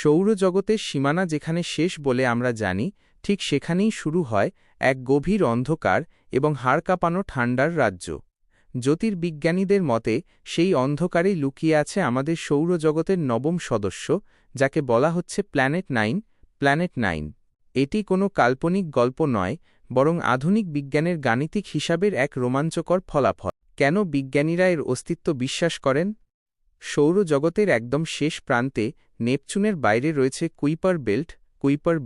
সৌরজগতের সীমানা যেখানে শেষ বলে আমরা জানি, ঠিক সেখানেই শুরু হয় এক গভীর অন্ধকার এবং হাড় কাঁপানো ঠান্ডার রাজ্য। জ্যোতির্বিজ্ঞানীদের মতে সেই অন্ধকারেই লুকিয়ে আছে আমাদের সৌরজগতের নবম সদস্য, যাকে বলা হচ্ছে প্ল্যানেট 9। এটি কোনো কাল্পনিক গল্প নয়, বরং আধুনিক বিজ্ঞানের গাণিতিক হিসাবের এক রোমাঞ্চকর ফলাফল। কেন বিজ্ঞানীরা এর অস্তিত্ব বিশ্বাস করেন? সৌরজগতের একদম শেষ প্রান্তে নেপচুনের বাইরে রয়েছে কুইপার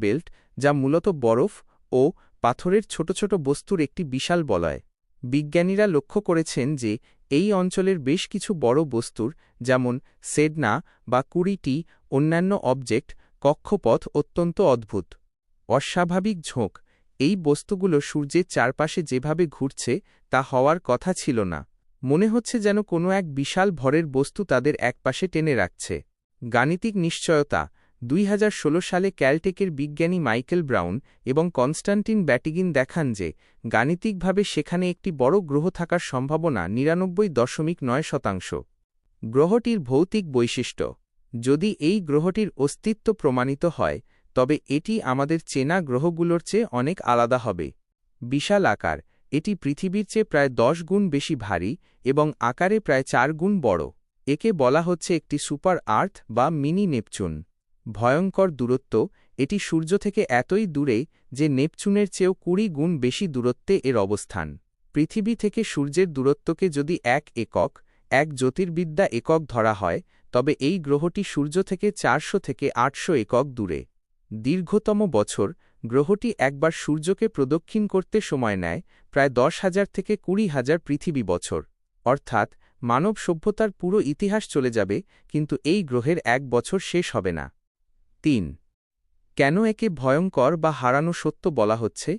বেল্ট, যা মূলত বরফ ও পাথরের ছোট ছোট বস্তুর একটি বিশাল বলয়। বিজ্ঞানীরা লক্ষ্য করেছেন যে এই অঞ্চলের বেশ কিছু বড় বস্তুর, যেমন সেডনা বা কুড়িটি অন্যান্য অবজেক্ট, কক্ষপথ অত্যন্ত অদ্ভুত, অস্বাভাবিক ঝোঁক। এই বস্তুগুলো সূর্যের চারপাশে যেভাবে ঘুরছে তা হওয়ার কথা ছিল না। মনে হচ্ছে যেন কোনো এক বিশাল ভরের বস্তু তাদের একপাশে টেনে রাখছে। গাণিতিক নিশ্চয়তা। 2016 সালে ক্যালটেকের বিজ্ঞানী মাইকেল ব্রাউন এবং কনস্টান্টিন ব্যাটিগিন দেখান যে গাণিতিকভাবে সেখানে একটি বড় গ্রহ থাকার সম্ভাবনা 99.9%। গ্রহটির ভৌতিক বৈশিষ্ট্য। যদি এই গ্রহটির অস্তিত্ব প্রমাণিত হয়, তবে এটি আমাদের চেনা গ্রহগুলোর চেয়ে অনেক আলাদা হবে। বিশাল আকার। এটি পৃথিবীর চেয়ে প্রায় 10 গুণ বেশি ভারী এবং আকারে প্রায় 4 গুণ বড়। একে বলা হচ্ছে একটি সুপার আর্থ বা মিনি নেপচুন। ভয়ঙ্কর দূরত্ব। এটি সূর্য থেকে এতই দূরে যে নেপচুনের চেয়েও 20 গুণ বেশি দূরত্বে এর অবস্থান। পৃথিবী থেকে সূর্যের দূরত্বকে যদি এক জ্যোতির্বিদ্যা একক ধরা হয়, তবে এই গ্রহটি সূর্য থেকে 400 থেকে 800 একক দূরে। দীর্ঘতম বছর। গ্রহটি একবার সূর্যকে প্রদক্ষিণ করতে সময় নেয় প্রায় 10,000 থেকে 20,000 পৃথিবী বছর। অর্থাৎ মানব সভ্যতার পুরো ইতিহাস চলে যাবে, কিন্তু এই গ্রহের 1 বছর শেষ হবে না। 3. কেন একে ভয়ঙ্কর বা হারানো সত্য বলা হচ্ছে?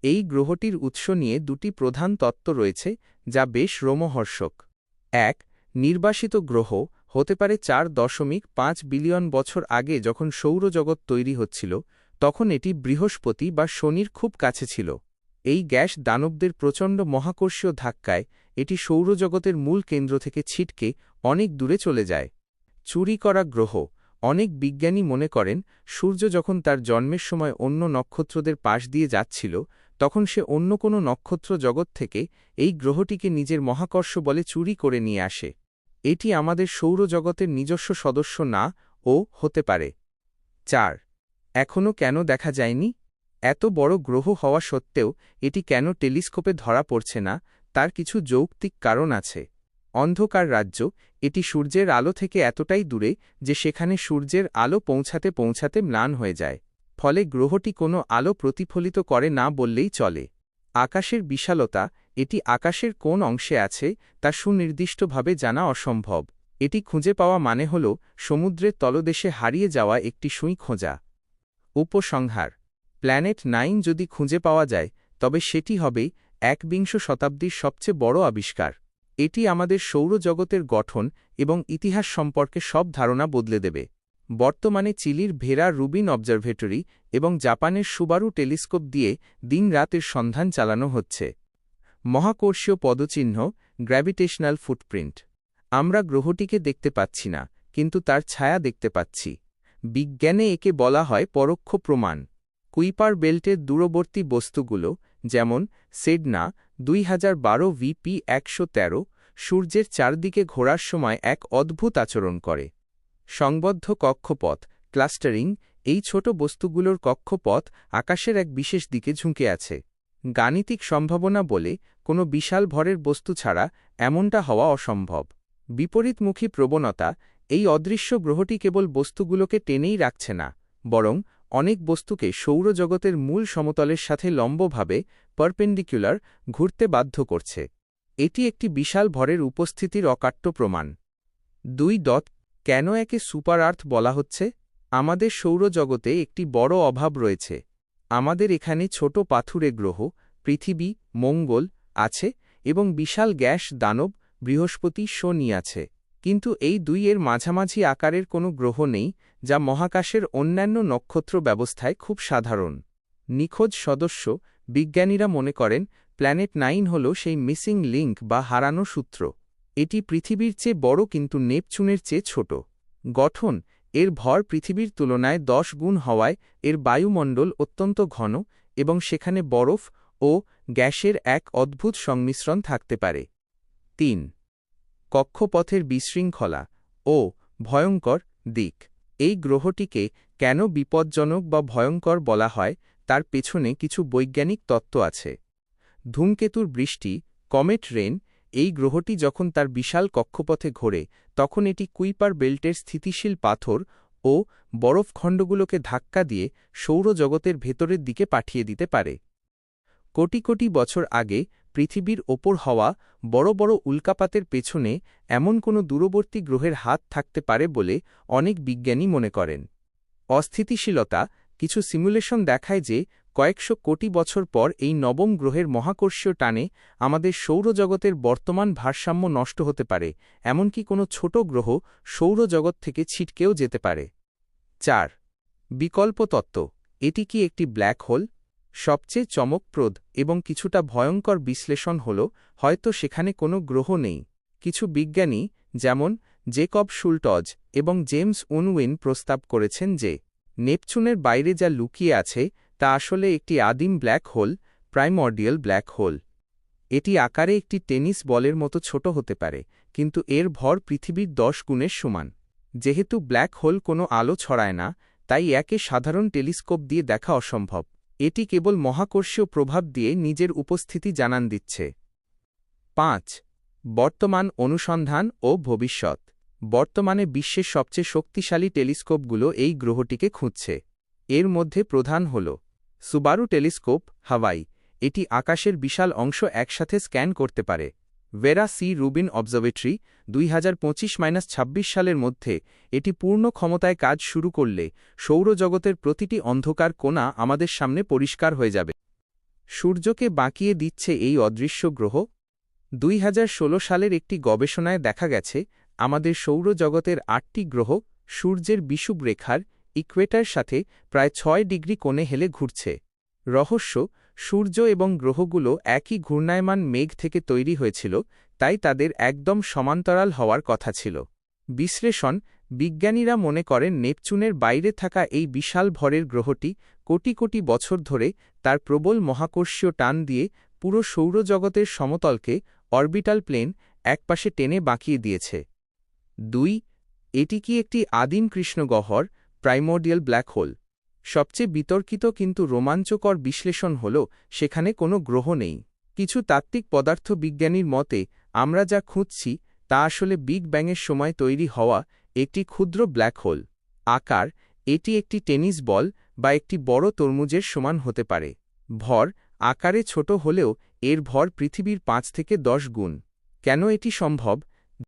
এই গ্রহটির উৎস নিয়ে দুটি প্রধান তত্ত্ব রয়েছে, যা বেশ রোমহর্ষক। 1. নির্বাসিত গ্রহ হতে পারে 4.5 বিলিয়ন বছর আগে যখন সৌরজগৎ তৈরি হচ্ছিল, তখন এটি বৃহস্পতি বা শনির খুব কাছে ছিল। এই গ্যাস দানবদের প্রচণ্ড মহাকর্ষীয় ধাক্কায় এটি সৌরজগতের মূল কেন্দ্র থেকে ছিটকে অনেক দূরে চলে যায়। চুরি করা গ্রহ। অনেক বিজ্ঞানী মনে করেন সূর্য যখন তার জন্মের সময় অন্য নক্ষত্রদের পাশ দিয়ে যাচ্ছিল, তখন সে অন্য কোনো নক্ষত্র জগৎ থেকে এই গ্রহটিকে নিজের মহাকর্ষ বলে চুরি করে নিয়ে আসে। এটি আমাদের সৌরজগতের নিজস্ব সদস্য না ও হতে পারে। 4. এখনও কেন দেখা যায়নি? এত বড় গ্রহ হওয়া সত্ত্বেও এটি কেন টেলিস্কোপে ধরা পড়ছে না, তার কিছু যৌক্তিক কারণ আছে। অন্ধকার রাজ্য। এটি সূর্যের আলো থেকে এতটাই দূরে যে সেখানে সূর্যের আলো পৌঁছাতে পৌঁছাতে ম্লান হয়ে যায়, ফলে গ্রহটি কোনো আলো প্রতিফলিত করে না বললেই চলে। আকাশের বিশালতা। এটি আকাশের কোন অংশে আছে তা সুনির্দিষ্টভাবে জানা অসম্ভব। এটি খুঁজে পাওয়া মানে হল সমুদ্রের তলদেশে হারিয়ে যাওয়া একটি সুঁই খোঁজা। উপসংহার। প্ল্যানেট 9 যদি খুঁজে পাওয়া যায়, তবে সেটি হবে 21 শতাব্দীর সবচেয়ে বড় আবিষ্কার। এটি আমাদের সৌরজগতের গঠন এবং ইতিহাস সম্পর্কে সব ধারণা বদলে দেবে। বর্তমানে চিলির ভেরা রুবিন অবজারভেটরি এবং জাপানের সুবারু টেলিস্কোপ দিয়ে দিন-রাতের সন্ধান চালানো হচ্ছে। মহাকর্ষীয় পদচিহ্ন, গ্র্যাভিটেশনাল ফুটপ্রিন্ট। আমরা গ্রহটিকে দেখতে পাচ্ছি না, কিন্তু তার ছায়া দেখতে পাচ্ছি। বিজ্ঞানে একে বলা হয় পরোক্ষ প্রমাণ। কুইপার বেল্টের দূরবর্তী বস্তুগুলো, যেমন সেডনা 2012 VP 113, সূর্যের চারদিকে ঘোরার সময় এক অদ্ভুত আচরণ করে। সংবদ্ধ কক্ষপথ, ক্লাস্টারিং। এই ছোট বস্তুগুলোর কক্ষপথ আকাশের এক বিশেষ দিকে ঝুঁকে আছে। গাণিতিক সম্ভাবনা বলে কোনো বিশাল ভরের বস্তু ছাড়া এমনটা হওয়া অসম্ভব। বিপরীতমুখী প্রবণতা। এই অদৃশ্য গ্রহটি কেবল বস্তুগুলোকে টেনেই রাখছে না, বরং অনেক বস্তুকে সৌরজগতের মূল সমতলের সাথে লম্বভাবে পারপেন্ডিকুলার ঘুরতে বাধ্য করছে। এটি একটি বিশাল ভরের উপস্থিতির অকাট্য প্রমাণ। 2. কেন একে সুপার আর্থ বলা হচ্ছে? আমাদের সৌরজগতে একটি বড় অভাব রয়েছে। আমাদের এখানে ছোট পাথুরে গ্রহ, পৃথিবী, মঙ্গল আছে এবং বিশাল গ্যাস দানব, বৃহস্পতি, শনি আছে। কিন্তু এই দুইয়ের মাঝামাঝি আকারের কোনো গ্রহ নেই, যা মহাকাশের অন্যান্য নক্ষত্র ব্যবস্থায় খুব সাধারণ। নিখোঁজ সদস্য। বিজ্ঞানীরা মনে করেন প্ল্যানেট 9 হল সেই মিসিং লিঙ্ক বা হারানো সূত্র। এটি পৃথিবীর চেয়ে বড় কিন্তু নেপচুনের চেয়ে ছোট। গঠন। এর ভর পৃথিবীর তুলনায় 10 গুণ হওয়ায় এর বায়ুমণ্ডল অত্যন্ত ঘন এবং সেখানে বরফ ও গ্যাসের এক অদ্ভুত সংমিশ্রণ থাকতে পারে। 3. কক্ষপথের বিশৃঙ্খলা ও ভয়ঙ্কর দিক। এই গ্রহটিকে কেন বিপজ্জনক বা ভয়ঙ্কর বলা হয় তার পেছনে কিছু বৈজ্ঞানিক তত্ত্ব আছে। ধূমকেতুর বৃষ্টি, কমেট রেন, এই গ্রহটি যখন তার বিশাল কক্ষপথে ঘোরে তখন এটি কুইপার বেল্টের স্থিতিশীল পাথর ও বরফখণ্ডগুলোকে ধাক্কা দিয়ে সৌরজগতের ভেতরের দিকে পাঠিয়ে দিতে পারে। কোটি কোটি বছর আগে পৃথিবীর ওপর হওয়া বড় বড় উল্কাপাতের পেছনে এমন কোনো দূরবর্তী গ্রহের হাত থাকতে পারে বলে অনেক বিজ্ঞানী মনে করেন। অস্থিতিশীলতা, কিছু সিমুলেশন দেখায় যে কয়েকশো কোটি বছর পর এই নবম গ্রহের মহাকর্ষীয় টানে আমাদের সৌরজগতের বর্তমান ভারসাম্য নষ্ট হতে পারে, এমনকি কোনো ছোট গ্রহ সৌরজগৎ থেকে ছিটকেও যেতে পারে। 4. বিকল্প তত্ত্ব। এটি কি একটি ব্ল্যাক হোল? সবচেয়ে চমকপ্রদ এবং কিছুটা ভয়ঙ্কর বিশ্লেষণ হল হয়তো সেখানে কোনো গ্রহ নেই। কিছু বিজ্ঞানী যেমন জেকব শুল্টজ এবং জেমস উনউইন প্রস্তাব করেছেন যে নেপচুনের বাইরে যা লুকিয়ে আছে তা আসলে একটি আদিম black hole, primordial black hole. এটি আকারে একটি টেনিস বলের মতো ছোট হতে পারে, কিন্তু এর ভর পৃথিবীর 10 গুণের সমান। যেহেতু ব্ল্যাক হোল কোনো আলো ছড়ায় না, তাই একে সাধারণ টেলিস্কোপ দিয়ে দেখা অসম্ভব। এটি কেবল মহাকর্ষীয় প্রভাব দিয়ে নিজের উপস্থিতি জানান দিচ্ছে। 5. বর্তমান অনুসন্ধান ও ভবিষ্যৎ। বর্তমানে বিশ্বের সবচেয়ে শক্তিশালী টেলিস্কোপগুলো এই গ্রহটিকে খুঁজছে। এর মধ্যে প্রধান হল সুবারু টেলিস্কোপ, হাওয়াই। এটি আকাশের বিশাল অংশ একসাথে স্ক্যান করতে পারে। ভেরা সি রুবিন অবজারভেটরি 2025-26 সালের মধ্যে এটি পূর্ণ ক্ষমতায় কাজ শুরু করলে সৌরজগতের প্রতিটি অন্ধকার কোণা আমাদের সামনে পরিষ্কার হয়ে যাবে। সূর্যকে বাঁকিয়ে দিচ্ছে এই অদৃশ্য গ্রহ। 2016 সালের একটি গবেষণায় দেখা গেছে আমাদের সৌরজগতের 8টি গ্রহ সূর্যের বিষুবরেখার ইকুয়েটর সাথে প্রায় 6 ডিগ্রি কোণে হেলে ঘুরছে। রহস্য, সূর্য এবং গ্রহগুলো একই ঘূর্ণায়মান মেঘ থেকে তৈরি হয়েছিল, তাই তাদের একদম সমান্তরাল হওয়ার কথা ছিল। বিশ্লেষণ, বিজ্ঞানীরা মনে করেন নেপচুনের বাইরে থাকা এই বিশাল ভরের গ্রহটি কোটি কোটি বছর ধরে তার প্রবল মহাকর্ষীয় টান দিয়ে পুরো সৌরজগতের সমতলকে অরবিটাল প্লেন একপাশে টেনে বাঁকিয়ে দিয়েছে। 2. এটি কি একটি আদিম কৃষ্ণগহ্বর, প্রাইমোর্ডিয়াল ব্ল্যাক হোল? সবচেয়ে বিতর্কিত কিন্তু রোমাঞ্চকর বিশ্লেষণ হল সেখানে কোনো গ্রহ নেই। কিছু তাত্ত্বিক পদার্থবিজ্ঞানীর মতে আমরা যা খুঁজছি তা আসলে বিগ ব্যাংয়ের সময় তৈরি হওয়া একটি ক্ষুদ্র ব্ল্যাক হোল। আকার, এটি একটি টেনিস বল বা একটি বড় তরমুজের সমান হতে পারে। ভর, আকারে ছোট হলেও এর ভর পৃথিবীর 5 থেকে 10 গুণ। কেন এটি সম্ভব